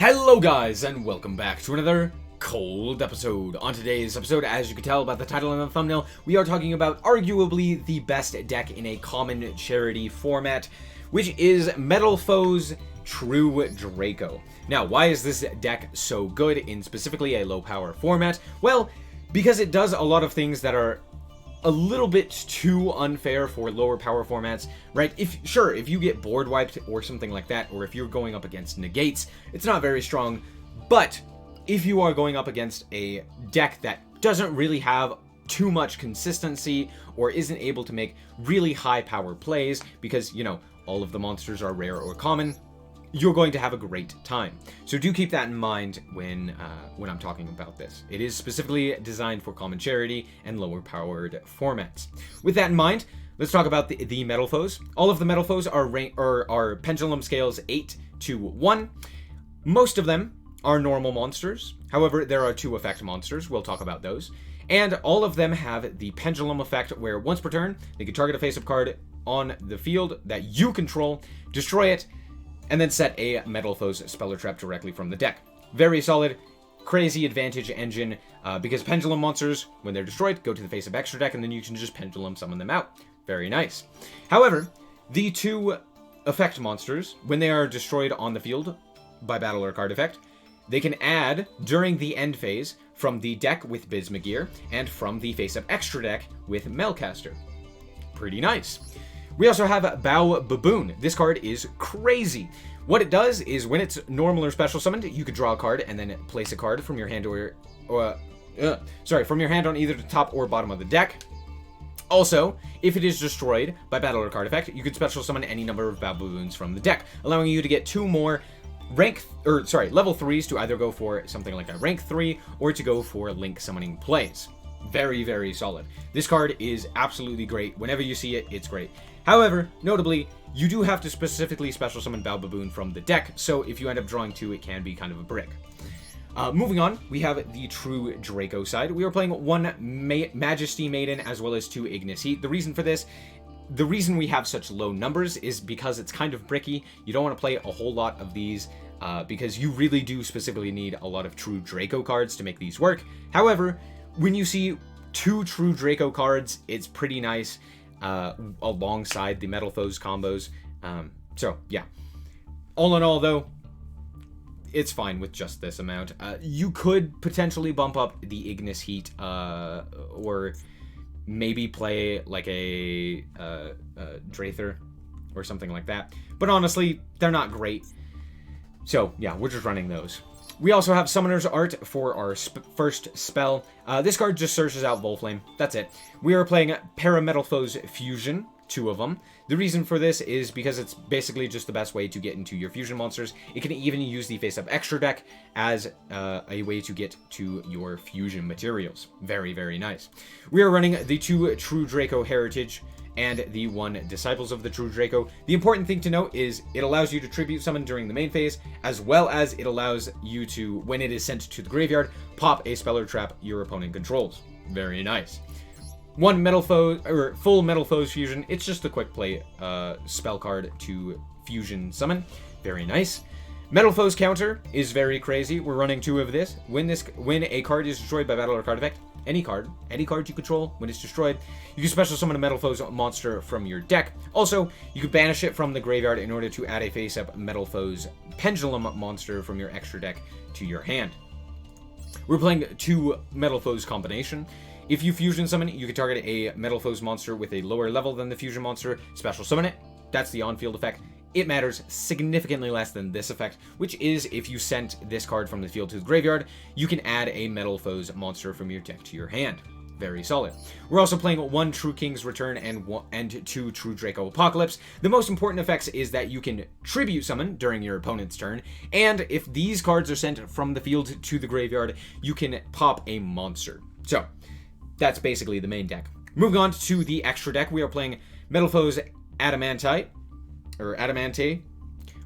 Hello guys, and welcome back to another cold episode. On today's episode, as you can tell by the title and the thumbnail, we are talking about arguably the best deck in a common charity format, which is Metalfoes True Draco. Now, why is this deck so good in specifically a low power format? Well, because it does a lot of things that are a little bit too unfair for lower power formats, right? If you get board wiped or something like that, or if you're going up against negates, it's not very strong. But if you are going up against a deck that doesn't really have too much consistency or isn't able to make really high power plays because, you know, all of the monsters are rare or common, you're going to have a great time. So do keep that in mind when I'm talking about this. It is specifically designed for common charity and lower powered formats. With that in mind, let's talk about the Metalfoes. All of the Metalfoes are pendulum scales 8 to 1. Most of them are normal monsters. However, there are 2 effect monsters. We'll talk about those. And all of them have the pendulum effect where once per turn, they can target a face-up card on the field that you control, destroy it, and then set a Metalfoes Speller Trap directly from the deck. Very solid, crazy advantage engine, because pendulum monsters, when they're destroyed, go to the face-up extra deck, and then you can just pendulum summon them out. Very nice. However, the 2 effect monsters, when they are destroyed on the field by battle or card effect, they can add during the end phase from the deck with Bismugear and from the face-up extra deck with Melcaster. Pretty nice. We also have Bow Baboon. This card is crazy. What it does is when it's normal or special summoned, you could draw a card and then place a card from your hand from your hand on either the top or bottom of the deck. Also, if it is destroyed by battle or card effect, you could special summon any number of Bow Baboons from the deck, allowing you to get 2 more level 3s to either go for something like a rank 3 or to go for link summoning plays. Very, very solid. This card is absolutely great. Whenever you see it, it's great. However, notably, you do have to specifically special summon Bow Baboon from the deck, so if you end up drawing 2, it can be kind of a brick. Moving on, we have the True Draco side. We are playing 1 Majesty Maiden as well as 2 Ignis Heat. The reason we have such low numbers is because it's kind of bricky. You don't want to play a whole lot of these because you really do specifically need a lot of True Draco cards to make these work. However, when you see 2 True Draco cards, it's pretty nice alongside the Metalfoes combos. So, yeah. All in all, though, it's fine with just this amount. You could potentially bump up the Ignis Heat or maybe play like a Drather or something like that. But honestly, they're not great. So, yeah, we're just running those. We also have Summoner's Art for our first spell. This card just searches out Volflame. That's it. We are playing Parametalfoes Fusion, 2 of them. The reason for this is because it's basically just the best way to get into your fusion monsters. It can even use the face-up extra deck as a way to get to your fusion materials. Very, very nice. We are running the 2 True Draco Heritage and the 1 Disciples of the True Draco. The important thing to note is it allows you to tribute summon during the main phase, as well as it allows you to, when it is sent to the graveyard, pop a Speller Trap your opponent controls. Very nice. 1 Metalfoes, or full Metalfoes Fusion. It's just a quick play spell card to fusion summon. Very nice. Metalfoes Counter is very crazy. We're running 2 of this. When a card is destroyed by battle or card effect, any card you control, when it's destroyed, you can special summon a Metalfoes monster from your deck. Also, you can banish it from the graveyard in order to add a face-up Metalfoes Pendulum monster from your extra deck to your hand. We're playing 2 Metalfoes combination. If you fusion summon, you can target a Metalfoes monster with a lower level than the fusion monster, special summon it. That's the on-field effect. It matters significantly less than this effect, which is if you sent this card from the field to the graveyard, you can add a Metalfoes monster from your deck to your hand. Very solid. We're also playing 1 True King's Return and 2 True Draco Apocalypse. The most important effects is that you can tribute summon during your opponent's turn, and if these cards are sent from the field to the graveyard, you can pop a monster. So, that's basically the main deck. Moving on to the extra deck, we are playing Metalfoes Adamante.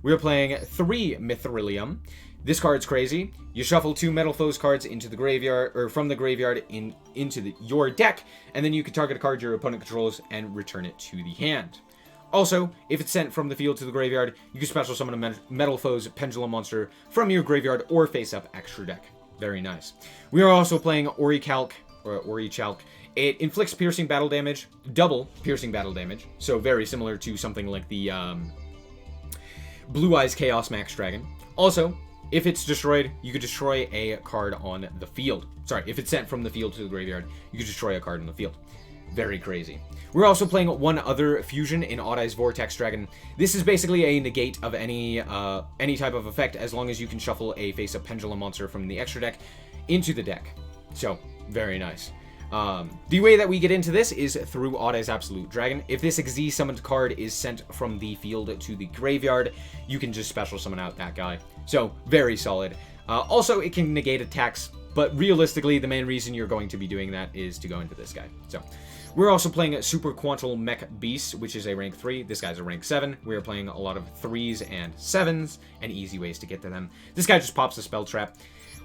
We are playing 3 Mithrilium. This card's crazy. You shuffle 2 Metalfoes cards into the graveyard, or from the graveyard into your deck, and then you can target a card your opponent controls and return it to the hand. Also, if it's sent from the field to the graveyard, you can special summon a Metalfoes Pendulum monster from your graveyard or face up extra deck. Very nice. We are also playing Orichalk. It inflicts piercing battle damage, double piercing battle damage, so very similar to something like the Blue Eyes Chaos Max Dragon. Also, if it's destroyed, you could destroy a card on the field. Sorry, if it's sent from the field to the graveyard, you could destroy a card on the field. Very crazy. We're also playing one other fusion in Odd Eyes Vortex Dragon. This is basically a negate of any type of effect as long as you can shuffle a face-up Pendulum monster from the extra deck into the deck. So, very nice. The way that we get into this is through Odd Eyes Absolute Dragon. If this Xyz summoned card is sent from the field to the graveyard, you can just special summon out that guy. So, very solid. Also, it can negate attacks, but realistically, the main reason you're going to be doing that is to go into this guy. So, we're also playing Super Quantal Mech Beast, which is a rank 3. This guy's a rank 7. We're playing a lot of 3s and 7s, and easy ways to get to them. This guy just pops a spell trap.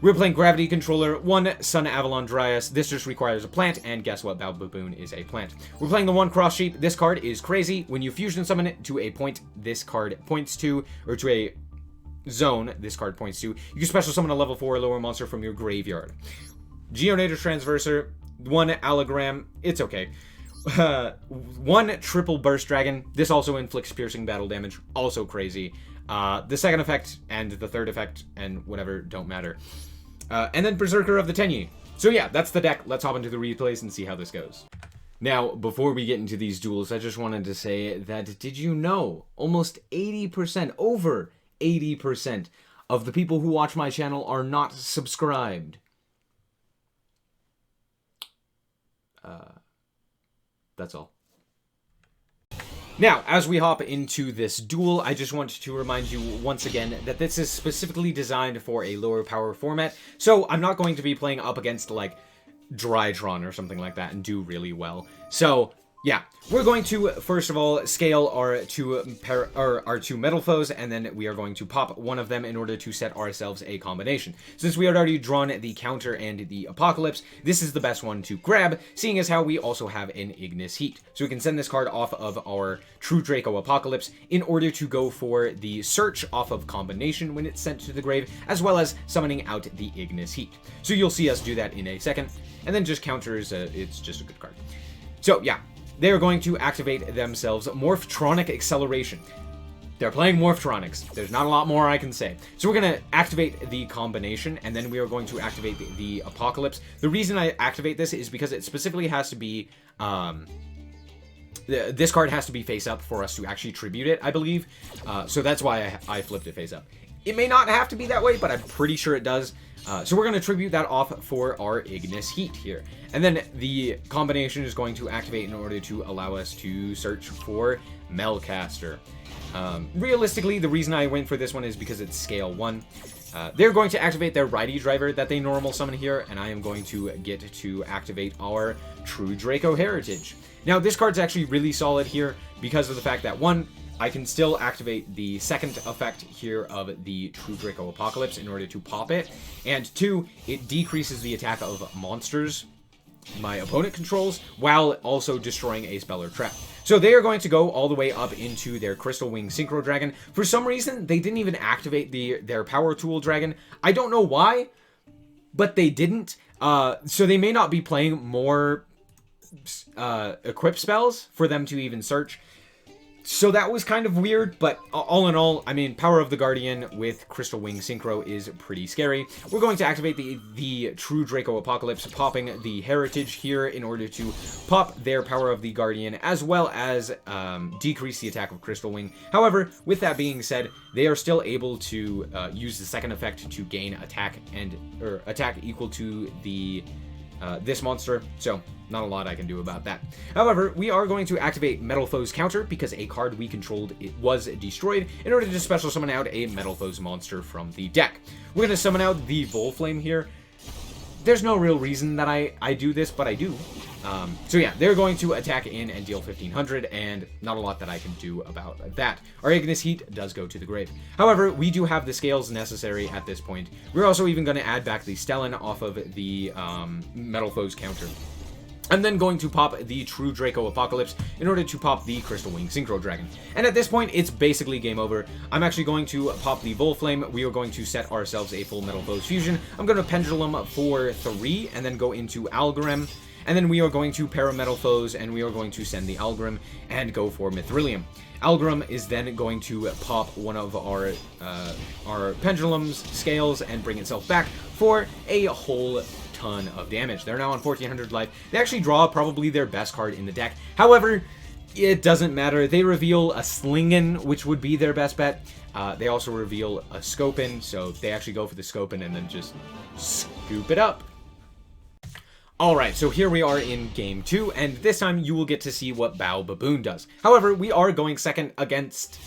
We're playing Gravity Controller, 1 Sun Avalon Dryas. This just requires a plant, and guess what? Baboon is a plant. We're playing the 1 Cross Sheep. This card is crazy. When you fusion summon it to a point this card points to, or to a zone this card points to, you can special summon a level 4 or lower monster from your graveyard. Geonator Transverser, 1 Allogram, it's okay. 1 Triple Burst Dragon. This also inflicts piercing battle damage. Also crazy. The second effect and the third effect and whatever don't matter. And then Berserker of the Tenyi. So yeah, that's the deck. Let's hop into the replays and see how this goes. Now, before we get into these duels, I just wanted to say that did you know almost 80%, over 80% of the people who watch my channel are not subscribed? That's all. Now, as we hop into this duel, I just want to remind you once again that this is specifically designed for a lower power format, so I'm not going to be playing up against, like, Drytron or something like that and do really well. So, yeah, we're going to, first of all, scale our two Metalfoes, and then we are going to pop one of them in order to set ourselves a combination. Since we had already drawn the counter and the Apocalypse, this is the best one to grab, seeing as how we also have an Ignis Heat. So we can send this card off of our True Draco Apocalypse in order to go for the search off of combination when it's sent to the grave, as well as summoning out the Ignis Heat. So you'll see us do that in a second, and then just counters, it's just a good card. So yeah. They are going to activate themselves Morphtronic Acceleration. They're playing Morphtronics. There's not a lot more I can say. So we're going to activate the combination, and then we are going to activate the Apocalypse. The reason I activate this is because it specifically has to be... this card has to be face up for us to actually tribute it, I believe. So that's why I flipped it face up. It may not have to be that way, but I'm pretty sure it does. So we're going to tribute that off for our Ignis Heat here. And then the combination is going to activate in order to allow us to search for Melcaster. Realistically, the reason I went for this one is because it's scale 1. They're going to activate their Righty Driver that they normal summon here, and I am going to get to activate our True Draco Heritage. Now, this card's actually really solid here because of the fact that, 1, I can still activate the second effect here of the True Draco Apocalypse in order to pop it. And 2, it decreases the attack of monsters my opponent controls while also destroying a spell or trap. So they are going to go all the way up into their Crystal Wing Synchro Dragon. For some reason, they didn't even activate their Power Tool Dragon. I don't know why, but they didn't. So they may not be playing more equip spells for them to even search. So that was kind of weird, but all in all, I mean, Power of the Guardian with Crystal Wing Synchro is pretty scary. We're going to activate the True Draco Apocalypse, popping the Heritage here in order to pop their Power of the Guardian, as well as decrease the attack of Crystal Wing. However, with that being said, they are still able to use the second effect to gain attack attack equal to the this monster, so not a lot I can do about that. However, we are going to activate Metalfoes Counter because a card we controlled was destroyed in order to special summon out a Metalfoes monster from the deck. We're going to summon out the Volflame here. There's no real reason that I do this, but I do. So yeah, they're going to attack in and deal 1500, and not a lot that I can do about that. Our Ignis Heat does go to the grave. However, we do have the scales necessary at this point. We're also even going to add back the Stellan off of the Metalfoes Counter. I'm then going to pop the True Draco Apocalypse in order to pop the Crystal Wing Synchro Dragon. And at this point, it's basically game over. I'm actually going to pop the Volflame. We are going to set ourselves a full Metalfoes fusion. I'm going to Pendulum for 3 and then go into Algrim. And then we are going to Metalfoes and we are going to send the Algrim and go for Mithrilium. Algrim is then going to pop one of our Pendulum's scales and bring itself back for a whole ton of damage. They're now on 1400 life. They actually draw probably their best card in the deck. However, it doesn't matter. They reveal a Slingen, which would be their best bet. They also reveal a Scopin, so they actually go for the Scopin and then just scoop it up. Alright, so here we are in Game 2, and this time you will get to see what Bao Baboon does. However, we are going second against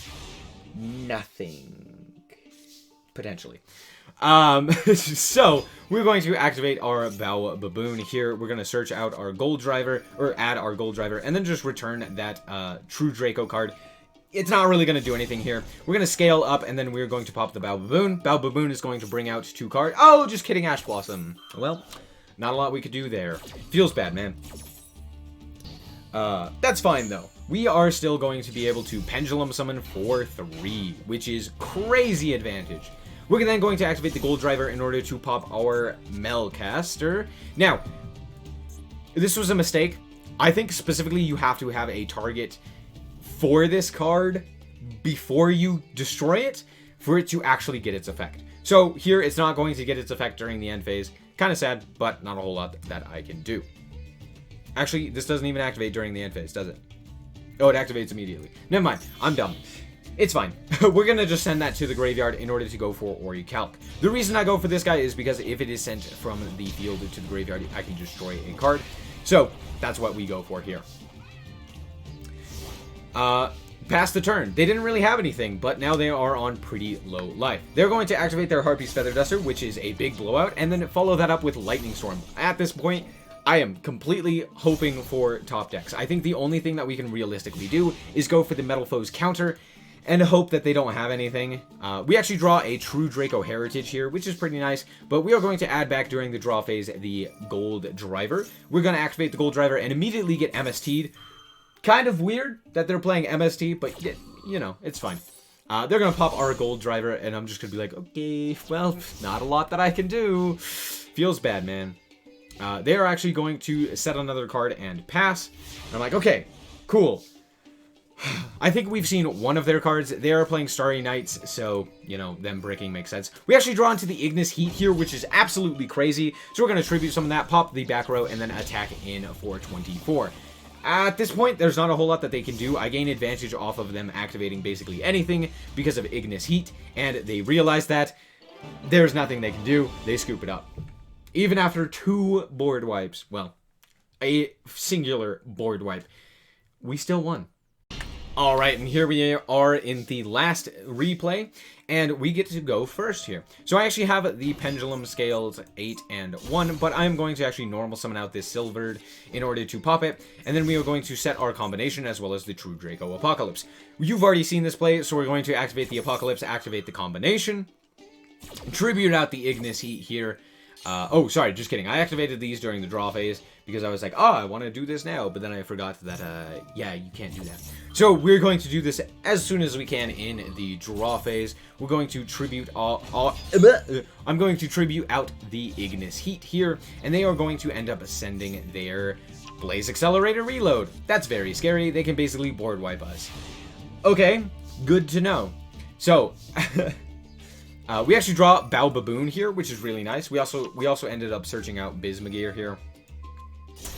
nothing. Potentially. So, we're going to activate our Bao Baboon here. We're going to search out our Gold Driver, or add our Gold Driver, and then just return that True Draco card. It's not really going to do anything here. We're going to scale up, and then we're going to pop the Bao Baboon. Bao Baboon is going to bring out 2 cards. Oh, just kidding, Ash Blossom. Well, not a lot we could do there. Feels bad, man. That's fine, though. We are still going to be able to Pendulum Summon for 3, which is crazy advantage. We're then going to activate the Gold Driver in order to pop our Melcaster. Now, this was a mistake. I think specifically you have to have a target for this card before you destroy it for it to actually get its effect. So here, it's not going to get its effect during the end phase. Kind of sad, but not a whole lot that I can do. Actually, this doesn't even activate during the end phase, does it? Oh, it activates immediately. Never mind. I'm dumb. It's fine. We're going to just send that to the graveyard in order to go for Orichalc. The reason I go for this guy is because if it is sent from the field to the graveyard, I can destroy a card. So, that's what we go for here. Past the turn. They didn't really have anything, but now they are on pretty low life. They're going to activate their Harpy's Feather Duster, which is a big blowout, and then follow that up with Lightning Storm. At this point, I am completely hoping for top decks. I think the only thing that we can realistically do is go for the Metalfoes counter and hope that they don't have anything. We actually draw a True Draco Heritage here, which is pretty nice, but we are going to add back during the draw phase the Gold Driver. We're going to activate the Gold Driver and immediately get MST'd. Kind of weird that they're playing MST, but, you know, it's fine. They're going to pop our Gold Driver, and I'm just going to be like, okay, well, not a lot that I can do. Feels bad, man. They are actually going to set another card and pass. And I'm like, okay, cool. I think we've seen one of their cards. They are playing Starry Nights, so, you know, them breaking makes sense. We actually draw into the Ignis Heat here, which is absolutely crazy. So we're going to tribute some of that, pop the back row, and then attack in for 24. At this point, there's not a whole lot that they can do. I gain advantage off of them activating basically anything because of Ignis Heat, and they realize that there's nothing they can do. They scoop it up. Even after 2 board wipes, well, a singular board wipe, we still won. Alright, and here we are in the last replay, and we get to go first here. So I actually have the Pendulum Scales 8 and 1, but I'm going to actually normal summon out this Silvered in order to pop it, and then we are going to set our combination as well as the True Draco Apocalypse. You've already seen this play, so we're going to activate the Apocalypse, activate the combination, tribute out the Ignis Heat here. Oh, sorry, just kidding. I activated these during the draw phase because I was like, oh, I want to do this now, but then I forgot that, yeah, you can't do that. So we're going to do this as soon as we can in the draw phase. We're going to tribute I'm going to tribute out the Ignis Heat here, and they are going to end up sending their Blaze Accelerator Reload. That's very scary. They can basically board wipe us. Okay, good to know. So, we actually draw Bao Baboon here, which is really nice. We also ended up searching out Bismagir here.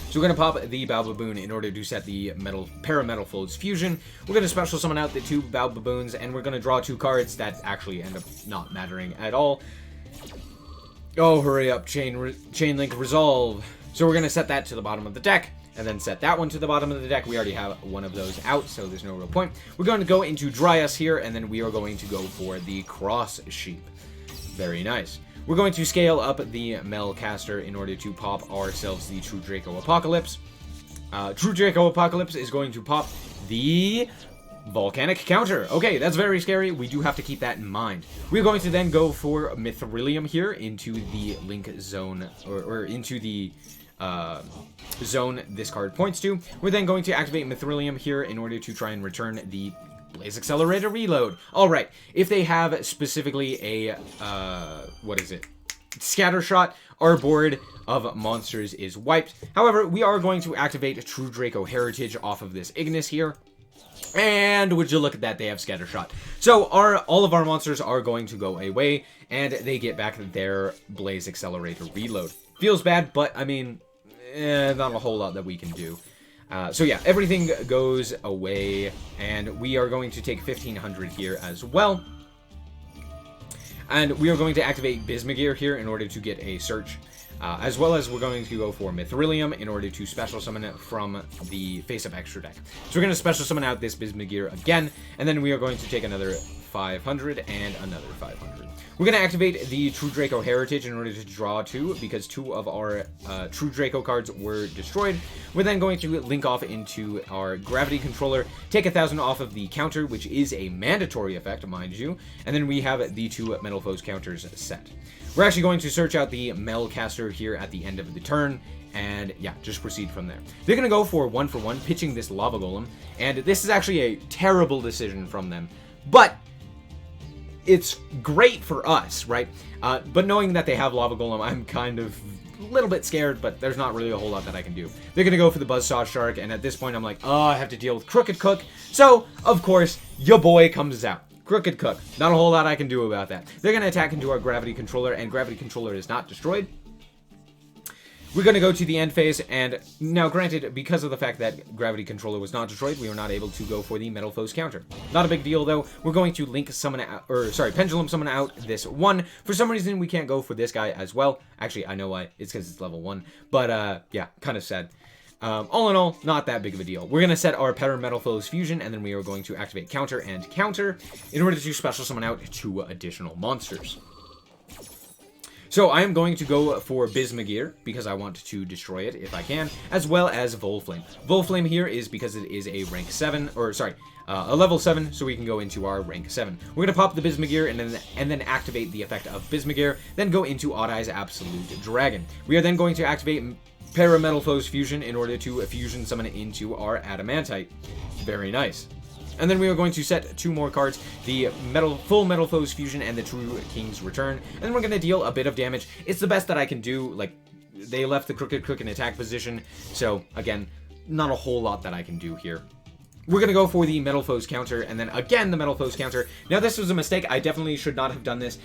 So we're going to pop the Bao Baboon in order to set the Metalfoes fusion. We're going to special summon out the 2 Bao Baboons, and we're going to draw 2 cards that actually end up not mattering at all. Oh, hurry up, Chain Link Resolve. So we're going to set that to the bottom of the deck, and then set that one to the bottom of the deck. We already have one of those out, so there's no real point. We're going to go into Dryas here, and then we are going to go for the Cross Sheep. Very nice. We're going to scale up the Melcaster in order to pop ourselves the True Draco Apocalypse. True Draco Apocalypse is going to pop the Volcanic Counter. Okay, that's very scary. We do have to keep that in mind. We're going to then go for Mithrilium here into the Link Zone, or into the zone this card points to. We're then going to activate Mithrilium here in order to try and return the Blaze Accelerator reload. Alright, if they have specifically a, what is it? Scatter Shot, our board of monsters is wiped. However, we are going to activate True Draco Heritage off of this Ignis here. And would you look at that, they have Scatter Shot. So all of our monsters are going to go away, and they get back their Blaze Accelerator reload. Feels bad, but I mean, not a whole lot that we can do. So yeah, everything goes away, and we are going to take 1500 here as well. And we are going to activate Bismugear here in order to get a search, as well as we're going to go for Mithrilium in order to special summon it from the face-up extra deck. So we're going to special summon out this Bismugear again, and then we are going to take another 500 and another 500. We're going to activate the True Draco Heritage in order to draw 2, because 2 of our True Draco cards were destroyed. We're then going to link off into our Gravity Controller, take 1,000 off of the counter, which is a mandatory effect, mind you, and then we have the 2 Metalfoes counters set. We're actually going to search out the Melcaster here at the end of the turn, and yeah, just proceed from there. They're going to go for 1-for-1, pitching this Lava Golem, and this is actually a terrible decision from them, but it's great for us, right? But knowing that they have Lava Golem, I'm kind of a little bit scared, but there's not really a whole lot that I can do. They're going to go for the Buzzsaw Shark, and at this point I'm like, oh, I have to deal with Crooked Cook. So, of course, your boy comes out. Crooked Cook. Not a whole lot I can do about that. They're going to attack into our Gravity Controller, and Gravity Controller is not destroyed. We're going to go to the end phase, and now granted, because of the fact that Gravity Controller was not destroyed, we were not able to go for the Metalfoes counter. Not a big deal, though. We're going to link summon out, or sorry, Pendulum summon out this one. For some reason, we can't go for this guy as well. Actually, I know why. It's because it's level 1. But, yeah, kind of sad. All in all, not that big of a deal. We're going to set our Metalfoes Fusion, and then we are going to activate counter and counter in order to special summon out 2 additional monsters. So I am going to go for Bismugear, because I want to destroy it if I can, as well as Volflame. Volflame here is because it is a rank 7, or sorry, a level 7, so we can go into our rank 7. We're going to pop the Bismugear and then activate the effect of Bismugear, then go into Odd Eye's Absolute Dragon. We are then going to activate Metalfoes Fusion in order to fusion summon it into our Adamantite. Very nice. And then we are going to set 2 more cards, the full Metalfoes Fusion and the True King's Return. And then we're going to deal a bit of damage. It's the best that I can do. Like, they left the Crooked Cook in attack position. So, again, not a whole lot that I can do here. We're going to go for the Metalfoes counter, and then again the Metalfoes counter. Now, this was a mistake. I definitely should not have done this.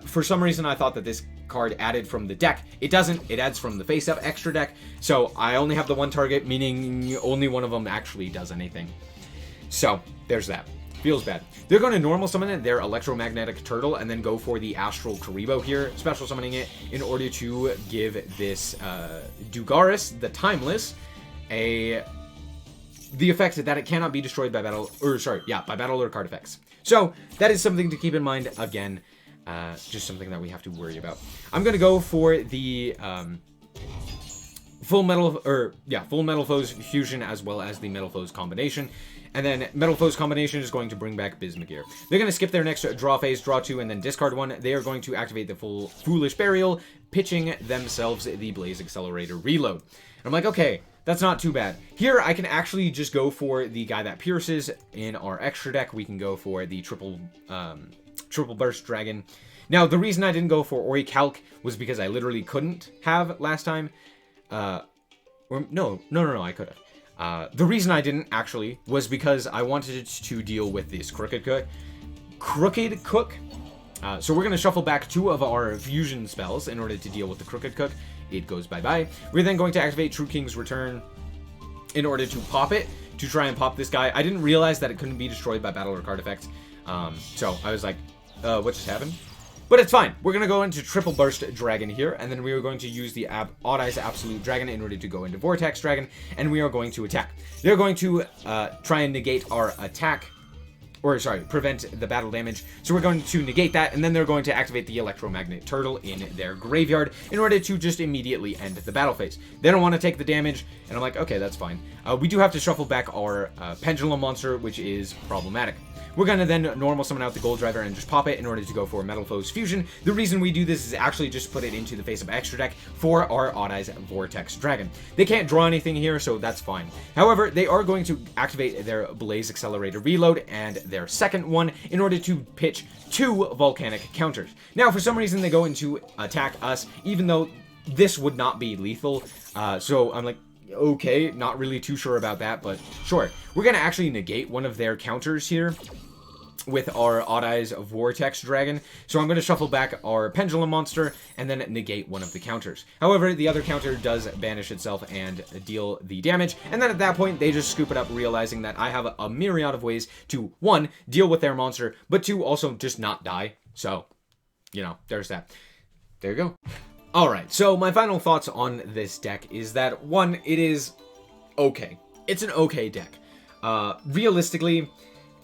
For some reason, I thought that this card added from the deck. It doesn't. It adds from the face-up extra deck. So, I only have the 1 target, meaning only one of them actually does anything. So, there's that. Feels bad. They're going to normal summon their Electromagnetic Turtle and then go for the Astral Karibo here, special summoning it in order to give this Dugaris, the Timeless, the effect that it cannot be destroyed by battle, by battle or card effects. So, that is something to keep in mind, again, just something that we have to worry about. I'm going to go for the full Metalfoes Fusion as well as the Metalfoes Combination. And then Metalfoes Combination is going to bring back Bismugear. They're going to skip their next draw phase, draw 2, and then discard 1. They are going to activate the full Foolish Burial, pitching themselves the Blaze Accelerator Reload. And I'm like, okay, that's not too bad. Here, I can actually just go for the guy that pierces. In our extra deck, we can go for the Triple Burst Dragon. Now, the reason I didn't go for Orichalc was because I literally couldn't have last time. No, I could have. The reason I didn't, actually, was because I wanted to deal with this Crooked Cook. So we're going to shuffle back 2 of our fusion spells in order to deal with the Crooked Cook. It goes bye-bye. We're then going to activate True King's Return in order to pop it, to try and pop this guy. I didn't realize that it couldn't be destroyed by battle or card effects. So I was like, what just happened? But it's fine. We're going to go into Triple Burst Dragon here, and then we are going to use the Odd Eye's Absolute Dragon in order to go into Vortex Dragon, and we are going to attack. They're going to try and negate our attack or sorry, prevent the battle damage. So we're going to negate that, and then they're going to activate the Electromagnet Turtle in their graveyard in order to just immediately end the battle phase. They don't want to take the damage, and I'm like, okay, that's fine. We do have to shuffle back our Pendulum monster, which is problematic. We're going to then normal summon out the Gold Driver and just pop it in order to go for Metalfoes Fusion. The reason we do this is actually just put it into the face-up extra deck for our Odd Eyes Vortex Dragon. They can't draw anything here, so that's fine. However, they are going to activate their Blaze Accelerator Reload and their second one in order to pitch 2 Volcanic counters. Now, for some reason, they go into attack us, even though this would not be lethal. So I'm like, okay, not really too sure about that, but sure. We're going to actually negate one of their counters here with our Odd Eyes Vortex Dragon. So I'm going to shuffle back our Pendulum monster and then negate one of the counters. However, the other counter does banish itself and deal the damage. And then at that point, they just scoop it up, realizing that I have a myriad of ways to, 1, deal with their monster, but 2, also just not die. So, you know, there's that. There you go. Alright, so my final thoughts on this deck is that, 1, it is okay. It's an okay deck. Realistically,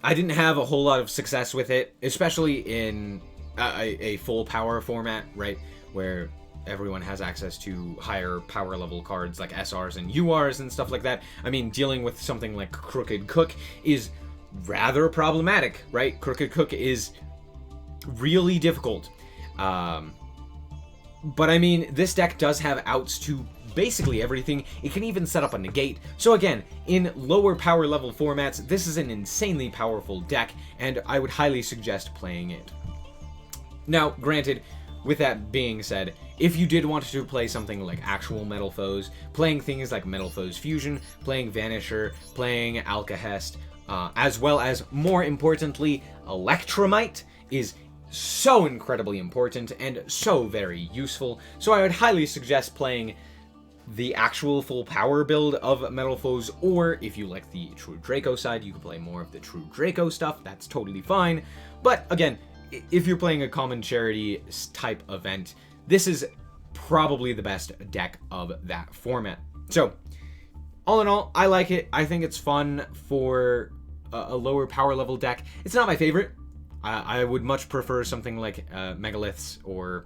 I didn't have a whole lot of success with it, especially in a full power format, right? Where everyone has access to higher power level cards like SRs and URs and stuff like that. I mean, dealing with something like Crooked Cook is rather problematic, right? Crooked Cook is really difficult. But I mean, this deck does have outs to basically everything. It can even set up a negate. So again, in lower power level formats, this is an insanely powerful deck, and I would highly suggest playing it. Now, granted, with that being said, if you did want to play something like actual Metalfoes, playing things like Metalfoes Fusion, playing Vanisher, playing Alcahest, as well as, more importantly, Electromite is so incredibly important and so very useful, so I would highly suggest playing the actual full power build of Metalfoes, or if you like the True Draco side, you can play more of the True Draco stuff, that's totally fine. But again, if you're playing a common charity type event, this is probably the best deck of that format. So, all in all, I like it. I think it's fun for a lower power level deck. It's not my favorite. I would much prefer something like Megaliths or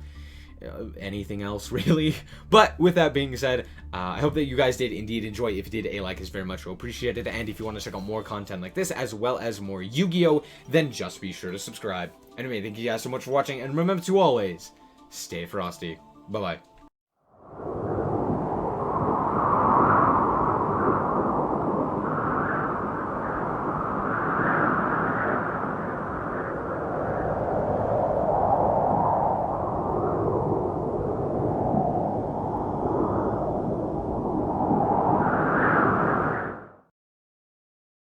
anything else, really. But with that being said, I hope that you guys did indeed enjoy. If you did, a like is very much appreciated. And if you want to check out more content like this, as well as more Yu-Gi-Oh!, then just be sure to subscribe. Anyway, thank you guys so much for watching, and remember to always stay frosty. Bye-bye.